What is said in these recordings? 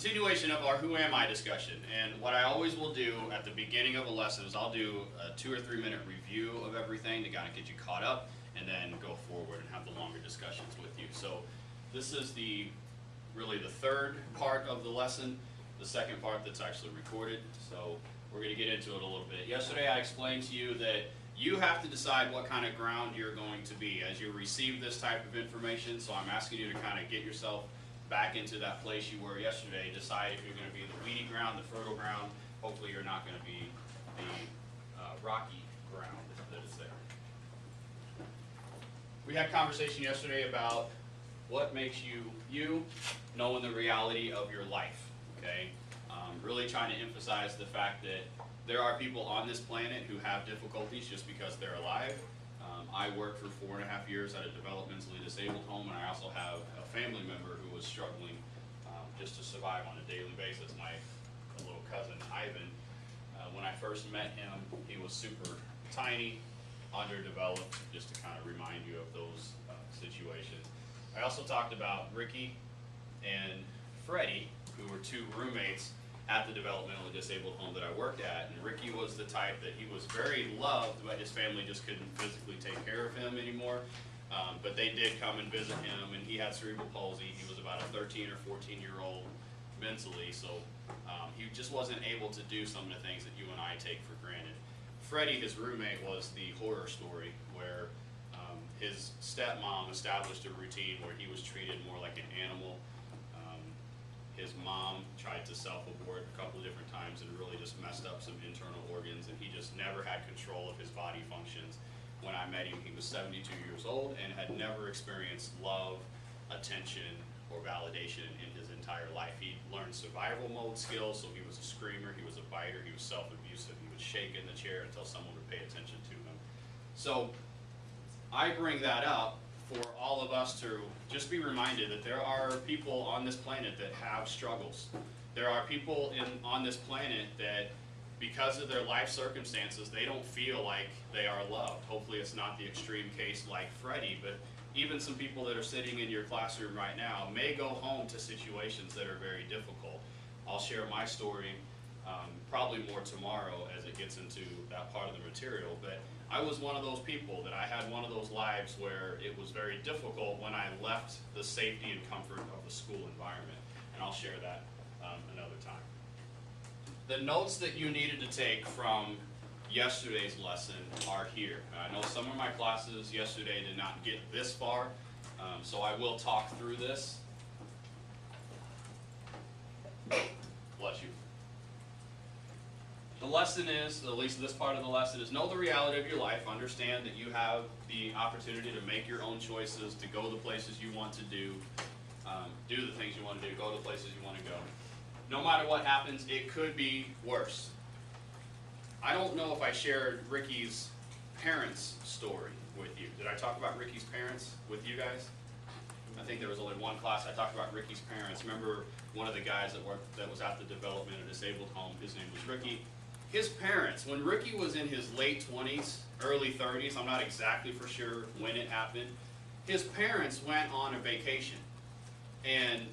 continuation of our Who Am I discussion. And what I always will do at the beginning of a lesson is I'll do a 2 or 3 minute review of everything to kind of get you caught up and then go forward and have the longer discussions with you. So this is really the third part of the lesson, the second part that's actually recorded. So we're going to get into it a little bit. Yesterday I explained to you that you have to decide what kind of ground you're going to be as you receive this type of information. So I'm asking you to kind of get yourself back into that place you were yesterday. Decide if you're going to be the weedy ground, the fertile ground. Hopefully you're not going to be the rocky ground that is there. We had a conversation yesterday about what makes you you, knowing the reality of your life. Okay, really trying to emphasize the fact that there are people on this planet who have difficulties just because they're alive. I worked for 4.5 years at a developmentally disabled home, and I also have a family member who was struggling just to survive on a daily basis. My little cousin, Ivan, when I first met him, he was super tiny, underdeveloped, just to kind of remind you of those situations. I also talked about Ricky and Freddie, who were two roommates at the developmentally disabled home that I worked at. And Ricky was the type that he was very loved, but his family just couldn't physically take care of him anymore. But they did come and visit him, and he had cerebral palsy. He was about a 13 or 14-year-old mentally, so he just wasn't able to do some of the things that you and I take for granted. Freddie, his roommate, was the horror story where his stepmom established a routine where he was treated more like an animal. His mom tried to self-abort a couple of different times and really just messed up some internal organs, and he just never had control of his body functions. When I met him, he was 72 years old and had never experienced love, attention, or validation in his entire life. He learned survival mode skills, so he was a screamer, he was a biter, he was self-abusive, he would shake in the chair until someone would pay attention to him. So I bring that up for all of us to just be reminded that there are people on this planet that have struggles. There are people on this planet that, because of their life circumstances, they don't feel like they are loved. Hopefully it's not the extreme case like Freddie, but even some people that are sitting in your classroom right now may go home to situations that are very difficult. I'll share my story probably more tomorrow as it gets into that part of the material, but I was one of those people that I had one of those lives where it was very difficult when I left the safety and comfort of the school environment, and I'll share that another time. The notes that you needed to take from yesterday's lesson are here. I know some of my classes yesterday did not get this far, so I will talk through this. Bless you. The lesson is, at least this part of the lesson, is know the reality of your life. Understand that you have the opportunity to make your own choices, to go the places you want to do the things you want to do, go the places you want to go. No matter what happens, it could be worse. I don't know if I shared Ricky's parents' story with you. Did I talk about Ricky's parents with you guys? I think there was only one class I talked about Ricky's parents. Remember one of the guys that was at the development of disabled home, his name was Ricky. His parents, when Ricky was in his late 20s, early 30s, I'm not exactly for sure when it happened, his parents went on a vacation. And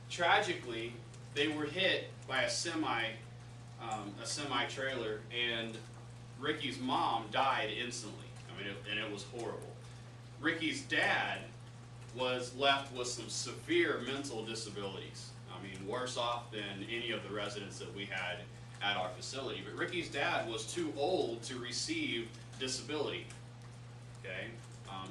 tragically, they were hit by a semi-trailer, and Ricky's mom died instantly. I mean, and it was horrible. Ricky's dad was left with some severe mental disabilities. I mean, worse off than any of the residents that we had at our facility. But Ricky's dad was too old to receive disability. Okay?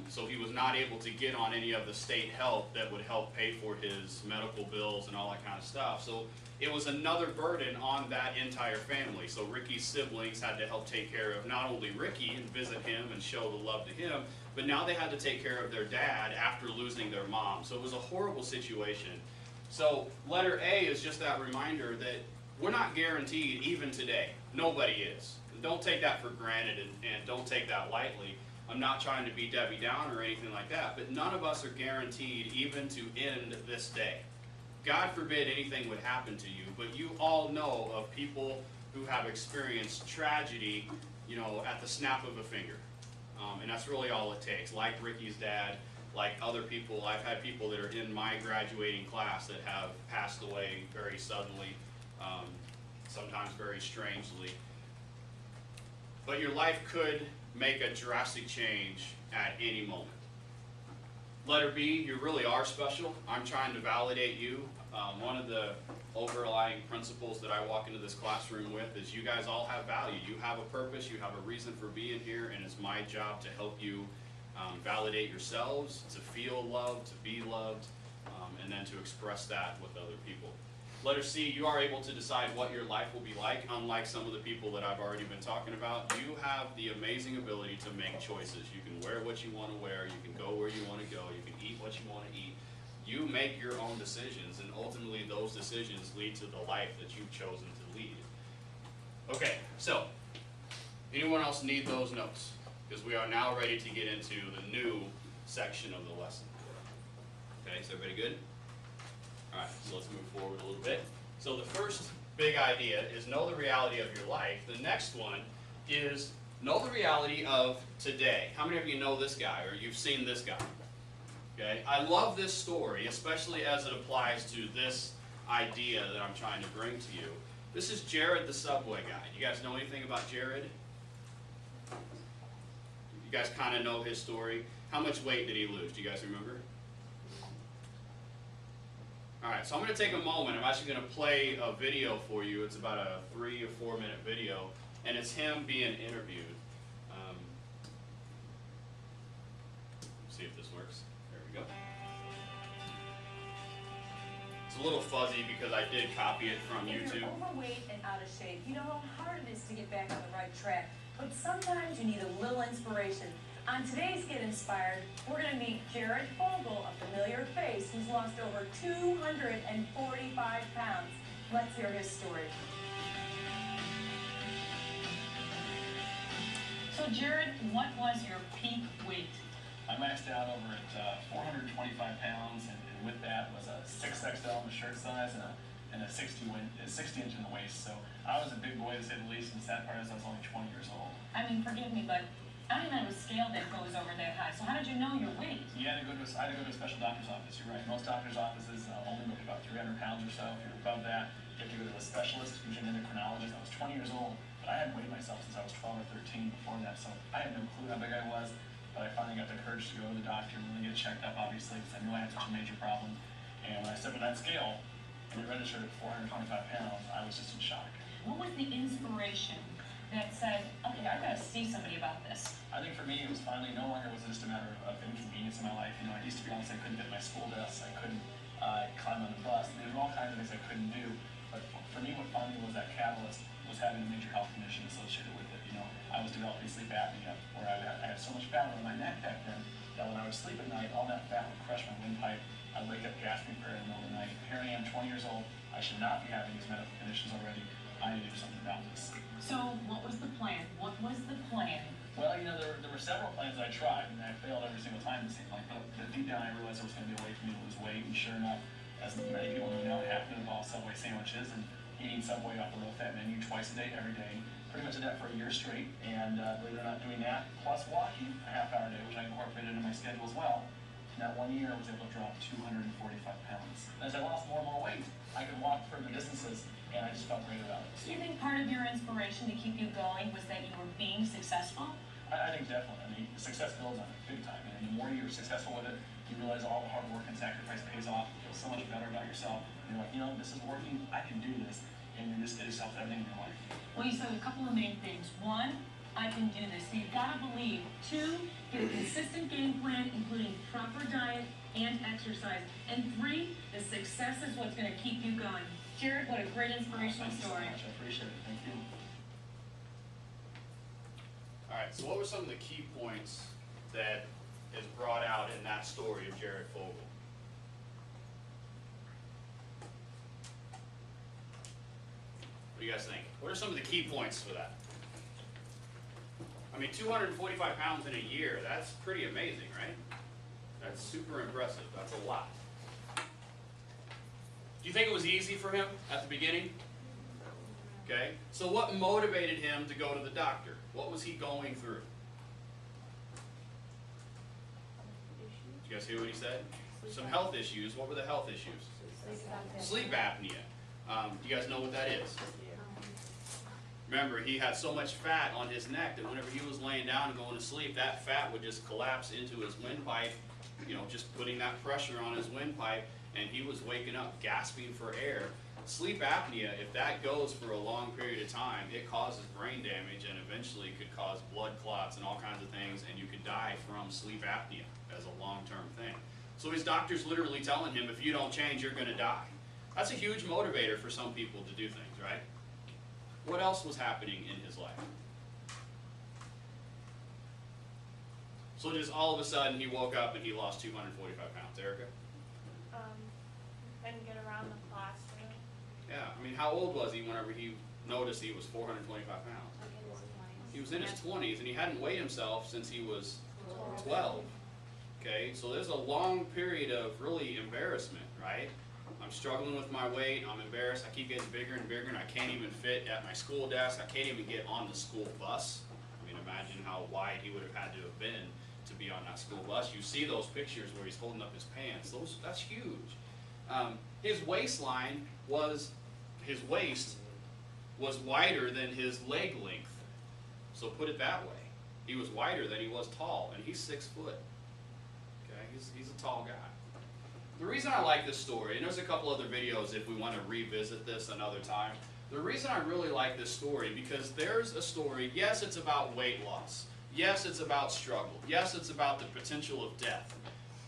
So he was not able to get on any of the state help that would help pay for his medical bills and all that kind of stuff. So it was another burden on that entire family. So Ricky's siblings had to help take care of not only Ricky and visit him and show the love to him, but now they had to take care of their dad after losing their mom. So it was a horrible situation. So letter A is just that reminder that we're not guaranteed even today. Nobody is. Don't take that for granted and don't take that lightly. I'm not trying to be Debbie Downer or anything like that, but none of us are guaranteed even to end this day. God forbid anything would happen to you, but you all know of people who have experienced tragedy, at the snap of a finger. And that's really all it takes. Like Ricky's dad, like other people. I've had people that are in my graduating class that have passed away very suddenly, sometimes very strangely. But your life could make a drastic change at any moment. Letter B, you really are special. I'm trying to validate you. One of the overlying principles that I walk into this classroom with is you guys all have value. You have a purpose, you have a reason for being here, and it's my job to help you validate yourselves, to feel loved, to be loved, and then to express that with other people. Letter C, you are able to decide what your life will be like, unlike some of the people that I've already been talking about. You have the amazing ability to make choices. You can wear what you want to wear, you can go where you want to go, you can eat what you want to eat. You make your own decisions, and ultimately those decisions lead to the life that you've chosen to lead. Okay, so, anyone else need those notes? Because we are now ready to get into the new section of the lesson. Okay, is everybody good? Alright, so let's move forward a little bit. So the first big idea is know the reality of your life. The next one is know the reality of today. How many of you know this guy, or you've seen this guy? Okay, I love this story, especially as it applies to this idea that I'm trying to bring to you. This is Jared the Subway guy. You guys know anything about Jared? You guys kind of know his story. How much weight did he lose? Do you guys remember? Alright, so I'm going to take a moment. I'm actually going to play a video for you. It's about a 3 or 4 minute video, and it's him being interviewed. See if this works. There we go. It's a little fuzzy because I did copy it from YouTube. If you're overweight and out of shape, you know how hard it is to get back on the right track. But sometimes you need a little inspiration. On today's Get Inspired, we're going to meet Jared Fogle, a familiar face who's lost over 245 pounds. Let's hear his story. So Jared, what was your peak weight? I maxed out over at 425 pounds, and with that was a 6XL in the shirt size and a 60 inch in the waist. So I was a big boy to say the least, and the sad part is I was only 20 years old. I mean, forgive me, but I don't have a scale that goes over that high. So how did you know your weight? I had to go to a special doctor's office. You're right. Most doctor's offices only look at about 300 pounds or so. If you're above that, you have to go to a specialist, usually an endocrinologist. I was 20 years old, but I hadn't weighed myself since I was 12 or 13 before that, so I had no clue how big I was. But I finally got the courage to go to the doctor and really get checked up, obviously, because I knew I had such a major problem. And when I stepped on that scale and it registered at 425 pounds, I was just in shock. What was the inspiration that said, okay, I've got to see somebody about this? I think for me, it was finally no longer was it just a matter of inconvenience in my life. You know, I used to be honest, I couldn't get my school bus, I couldn't climb on the bus. There were all kinds of things I couldn't do. But for me, what finally was that catalyst was having a major health condition associated with it. You know, I was developing sleep apnea, where I had so much fat on my neck back then that when I would sleep at night, all that fat would crush my windpipe. I'd wake up gasping for air in the middle of the night. Here I am, 20 years old. I should not be having these medical conditions already. I need to do something about this. So what was the plan? What was the plan? Well, you know, there were several plans that I tried, and I failed every single time, it seemed like. But deep down, I realized there was going to be a way for me to lose weight, and sure enough, as many people know now, it happened to involve Subway sandwiches and eating Subway off the low-fat menu twice a day, every day. Pretty much did that for a year straight, and believe it or not, doing that, plus walking a half-hour a day, which I incorporated into my schedule as well. In that 1 year, I was able to drop 245 pounds. As I lost more and more weight, I could walk further distances, and I just felt great about it. Do you think part of your inspiration to keep you going was that you were being successful? I think definitely. I mean, success builds on it big time, and the more you're successful with it, you realize all the hard work and sacrifice pays off. You feel so much better about yourself. You're like, you know, this is working, I can do this, and you just get yourself everything in your life. Well, you said a couple of main things. One, I can do this. So you've got to believe. Two, get a consistent game plan, including proper diet and exercise. And three, the success is what's going to keep you going. Jared, what a great inspirational story. Thank you so much. I appreciate it. Thank you. All right, so what were some of the key points that is brought out in that story of Jared Fogle? What do you guys think? What are some of the key points for that? I mean, 245 pounds in a year, that's pretty amazing, right? That's super impressive. That's a lot. Do you think it was easy for him at the beginning? Okay, so what motivated him to go to the doctor? What was he going through? You guys hear what he said? Some health issues. What were the health issues? Sleep apnea. You guys know what that is? Remember, he had so much fat on his neck that whenever he was laying down and going to sleep, that fat would just collapse into his windpipe, you know, just putting that pressure on his windpipe, and he was waking up gasping for air. Sleep apnea, if that goes for a long period of time, it causes brain damage and eventually could cause blood clots and all kinds of things, and you could die from sleep apnea as a long-term thing. So his doctor's literally telling him, if you don't change, you're going to die. That's a huge motivator for some people to do things, right? What else was happening in his life? So just all of a sudden he woke up and he lost 245 pounds. Erica? Couldn't get around the classroom. Yeah, I mean, how old was he whenever he noticed he was 425 pounds? He was in his 20s and he hadn't weighed himself since he was 12. Okay, so there's a long period of really embarrassment, right? I'm struggling with my weight, I'm embarrassed, I keep getting bigger and bigger, and I can't even fit at my school desk, I can't even get on the school bus. I mean, imagine how wide he would have had to have been to be on that school bus. You see those pictures where he's holding up his pants, that's huge. His waistline was, his waist was wider than his leg length. So put it that way. He was wider than he was tall, and he's 6 foot. Okay, he's a tall guy. The reason I like this story, and there's a couple other videos if we want to revisit this another time. The reason I really like this story, because there's a story, yes, it's about weight loss. Yes, it's about struggle. Yes, it's about the potential of death.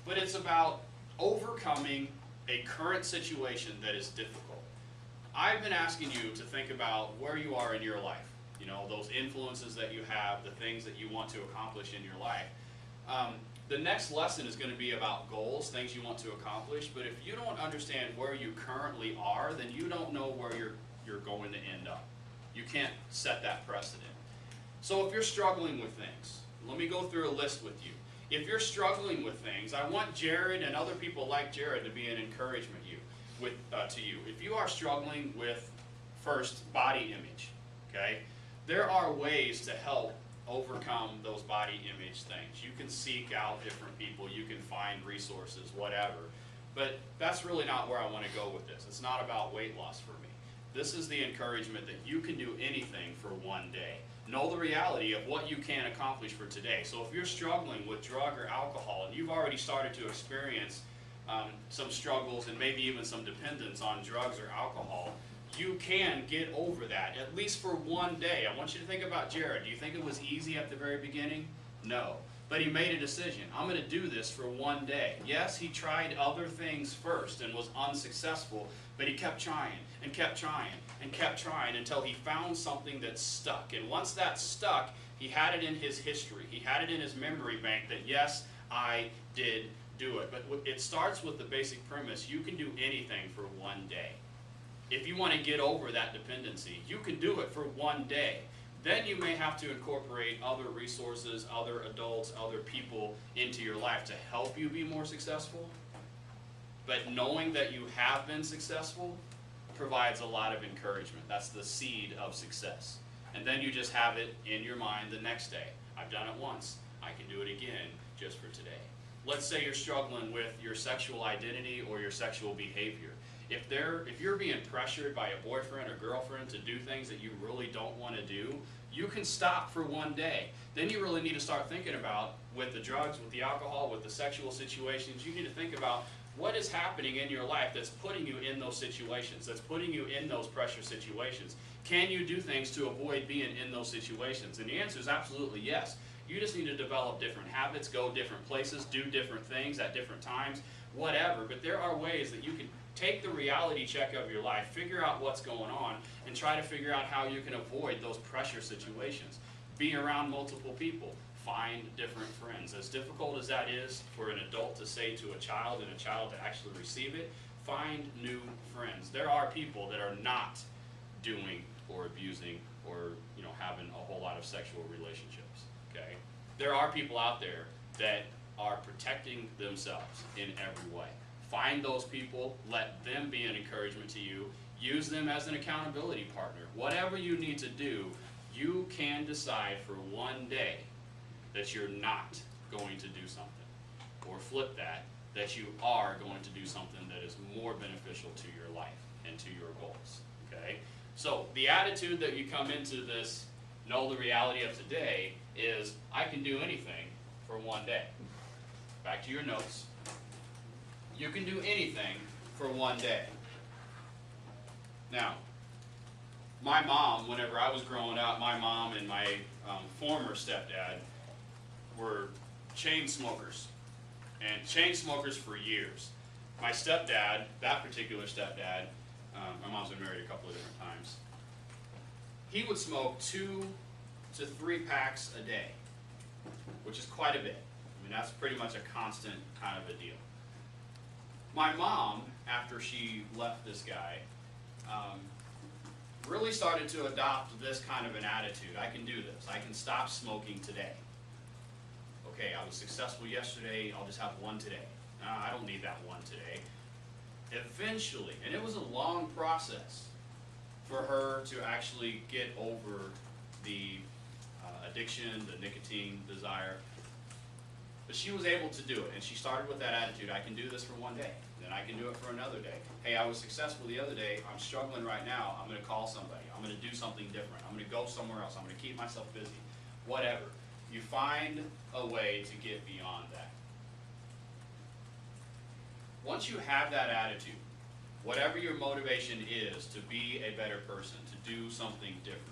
But it's about overcoming a current situation that is difficult. I've been asking you to think about where you are in your life. You know, those influences that you have, the things that you want to accomplish in your life. The next lesson is going to be about goals, things you want to accomplish, but if you don't understand where you currently are, then you don't know where you're going to end up. You can't set that precedent. So if you're struggling with things, let me go through a list with you. If you're struggling with things, I want Jared and other people like Jared to be an encouragement to you. If you are struggling with, first, body image, okay, there are ways to help overcome those body image things. You can seek out different people, you can find resources, whatever. But that's really not where I want to go with this. It's not about weight loss for me. This is the encouragement that you can do anything for one day. Know the reality of what you can accomplish for today. So if you're struggling with drug or alcohol and you've already started to experience some struggles and maybe even some dependence on drugs or alcohol, you can get over that, at least for one day. I want you to think about Jared. Do you think it was easy at the very beginning? No. But he made a decision. I'm going to do this for one day. Yes, he tried other things first and was unsuccessful, but he kept trying and kept trying and kept trying until he found something that stuck. And once that stuck, he had it in his history. He had it in his memory bank that, yes, I did do it. But it starts with the basic premise. You can do anything for one day. If you want to get over that dependency, you can do it for one day. Then you may have to incorporate other resources, other adults, other people into your life to help you be more successful. But knowing that you have been successful provides a lot of encouragement. That's the seed of success. And then you just have it in your mind the next day. I've done it once. I can do it again just for today. Let's say you're struggling with your sexual identity or your sexual behavior. If you're being pressured by a boyfriend or girlfriend to do things that you really don't want to do, you can stop for one day. Then you really need to start thinking about, with the drugs, with the alcohol, with the sexual situations, you need to think about what is happening in your life that's putting you in those situations, that's putting you in those pressure situations. Can you do things to avoid being in those situations? And the answer is absolutely yes. You just need to develop different habits, go different places, do different things at different times, whatever. But there are ways that you can take the reality check of your life, figure out what's going on, and try to figure out how you can avoid those pressure situations. Be around multiple people. Find different friends. As difficult as that is for an adult to say to a child and a child to actually receive it, find new friends. There are people that are not doing or abusing or having a whole lot of sexual relationships. Okay? There are people out there that are protecting themselves in every way. Find those people, let them be an encouragement to you, use them as an accountability partner. Whatever you need to do, you can decide for one day that you're not going to do something, or flip that, that you are going to do something that is more beneficial to your life and to your goals, okay? So the attitude that you come into this, know the reality of today, is I can do anything for one day. Back to your notes. You can do anything for one day. Now, my mom, whenever I was growing up, my mom and my former stepdad were chain smokers. And chain smokers for years. My stepdad, that particular stepdad, my mom's been married a couple of different times, he would smoke 2 to 3 packs a day, which is quite a bit. I mean, that's pretty much a constant kind of a deal. My mom, after she left this guy, really started to adopt this kind of an attitude. I can do this. I can stop smoking today. Okay, I was successful yesterday, I'll just have one today. I don't need that one today. Eventually, and it was a long process for her to actually get over the addiction, the nicotine desire, but she was able to do it, and she started with that attitude, I can do this for one day, then I can do it for another day. Hey, I was successful the other day, I'm struggling right now, I'm going to call somebody, I'm going to do something different, I'm going to go somewhere else, I'm going to keep myself busy, whatever. You find a way to get beyond that. Once you have that attitude, whatever your motivation is to be a better person, to do something different,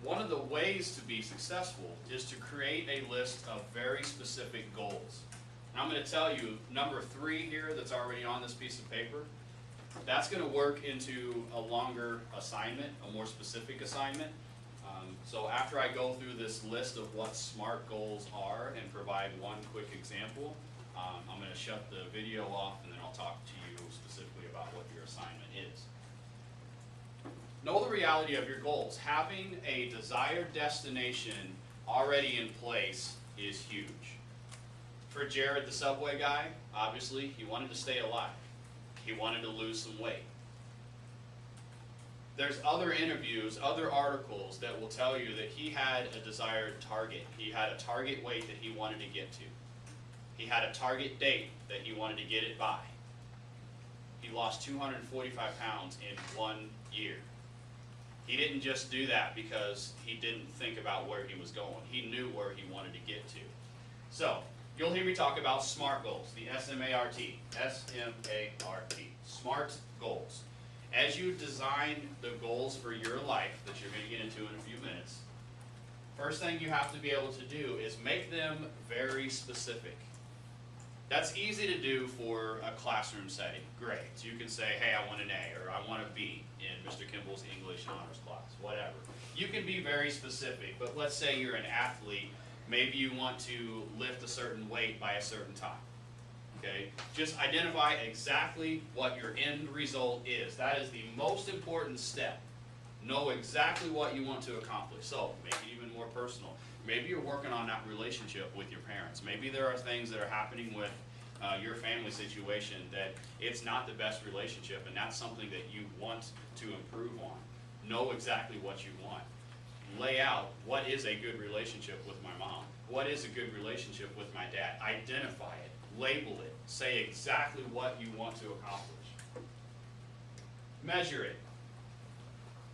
one of the ways to be successful is to create a list of very specific goals. And I'm going to tell you, number 3 here that's already on this piece of paper, that's going to work into a longer assignment, a more specific assignment. So after I go through this list of what SMART goals are and provide one quick example, I'm going to shut the video off and then I'll talk to you specifically about what your assignment is. Know the reality of your goals. Having a desired destination already in place is huge. For Jared, the Subway guy, obviously he wanted to stay alive. He wanted to lose some weight. There's other interviews, other articles that will tell you that he had a desired target. He had a target weight that he wanted to get to. He had a target date that he wanted to get it by. He lost 245 pounds in 1 year. He didn't just do that because he didn't think about where he was going. He knew where he wanted to get to. So, you'll hear me talk about SMART goals, the S-M-A-R-T, S-M-A-R-T, SMART goals. As you design the goals for your life that you're going to get into in a few minutes, first thing you have to be able to do is make them very specific. That's easy to do for a classroom setting, grades. You can say, hey, I want an A, or I want a B in Mr. Kimble's English honors class, whatever. You can be very specific, but let's say you're an athlete, maybe you want to lift a certain weight by a certain time. Okay? Just identify exactly what your end result is. That is the most important step. Know exactly what you want to accomplish. So, make it even more personal. Maybe you're working on that relationship with your parents. Maybe there are things that are happening with your family situation that it's not the best relationship, and that's something that you want to improve on. Know exactly what you want. Lay out what is a good relationship with my mom. What is a good relationship with my dad? Identify it. Label it. Say exactly what you want to accomplish. Measure it.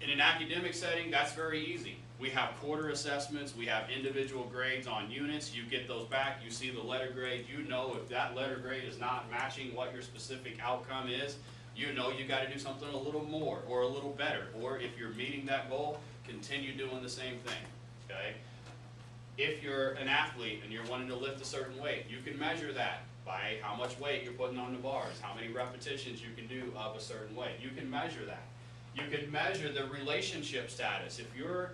In an academic setting, that's very easy. We have quarter assessments, we have individual grades on units, you get those back, you see the letter grade, you know if that letter grade is not matching what your specific outcome is, you know you got to do something a little more or a little better, or if you're meeting that goal, continue doing the same thing, okay? If you're an athlete and you're wanting to lift a certain weight, you can measure that by how much weight you're putting on the bars, how many repetitions you can do of a certain weight. You can measure that. You can measure the relationship status. If you're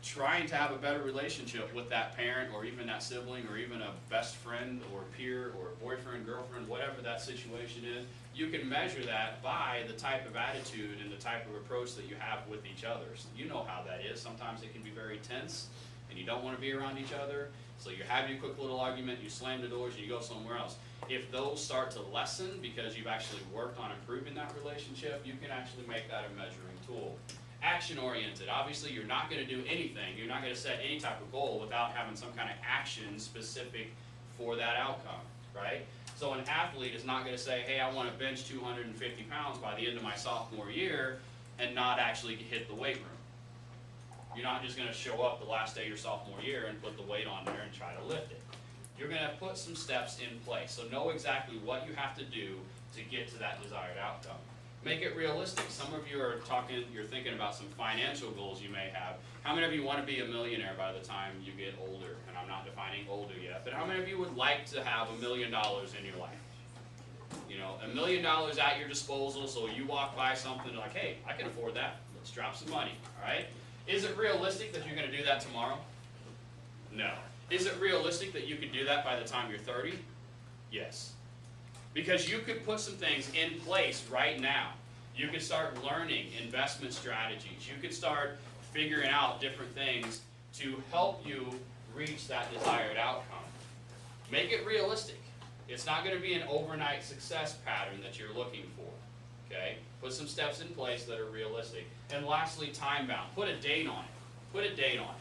trying to have a better relationship with that parent or even that sibling or even a best friend or peer or boyfriend, girlfriend, whatever that situation is, you can measure that by the type of attitude and the type of approach that you have with each other. So you know how that is. Sometimes it can be very tense and you don't want to be around each other. So you have your quick little argument, you slam the doors, and you go somewhere else. If those start to lessen because you've actually worked on improving that relationship, you can actually make that a measuring tool. action-oriented. Obviously, you're not going to do anything. You're not going to set any type of goal without having some kind of action specific for that outcome, right? So an athlete is not going to say, hey, I want to bench 250 pounds by the end of my sophomore year and not actually hit the weight room. You're not just going to show up the last day of your sophomore year and put the weight on there and try to lift it. You're going to put some steps in place. So know exactly what you have to do to get to that desired outcome. Make it realistic. Some of you are you're thinking about some financial goals you may have. How many of you want to be a millionaire by the time you get older? And I'm not defining older yet, but how many of you would like to have $1 million in your life? You know, $1 million at your disposal, so you walk by something like, hey, I can afford that. Let's drop some money, all right? Is it realistic that you're going to do that tomorrow? No. Is it realistic that you could do that by the time you're 30? Yes. Because you could put some things in place right now. You could start learning investment strategies. You could start figuring out different things to help you reach that desired outcome. Make it realistic. It's not going to be an overnight success pattern that you're looking for. Okay? Put some steps in place that are realistic. And lastly, time bound. Put a date on it. Put a date on it.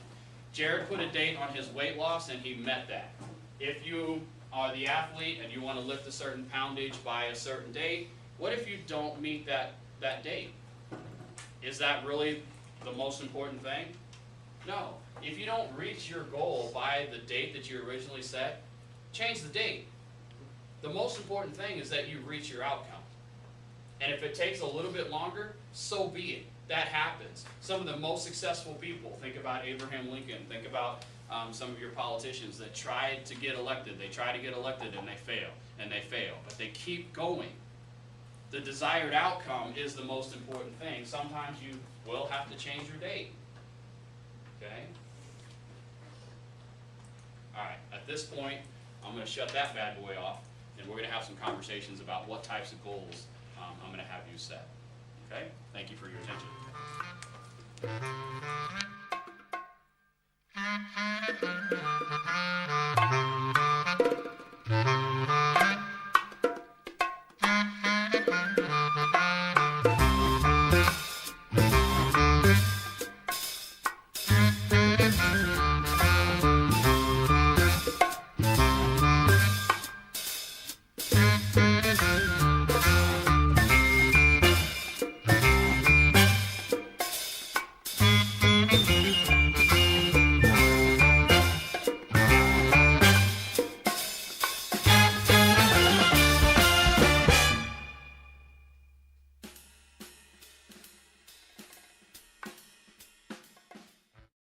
Jared put a date on his weight loss and he met that. If you are the athlete and you want to lift a certain poundage by a certain date, what if you don't meet that date? Is that really the most important thing? No. If you don't reach your goal by the date that you originally set, change the date. The most important thing is that you reach your outcome. And if it takes a little bit longer, so be it. That happens. Some of the most successful people, think about Abraham Lincoln, think about some of your politicians that tried to get elected. They try to get elected and they fail, and they fail, but they keep going. The desired outcome is the most important thing. Sometimes you will have to change your date. Okay? Alright, at this point, I'm going to shut that bad boy off, and we're going to have some conversations about what types of goals I'm going to have you set. Okay? Thank you for your attention.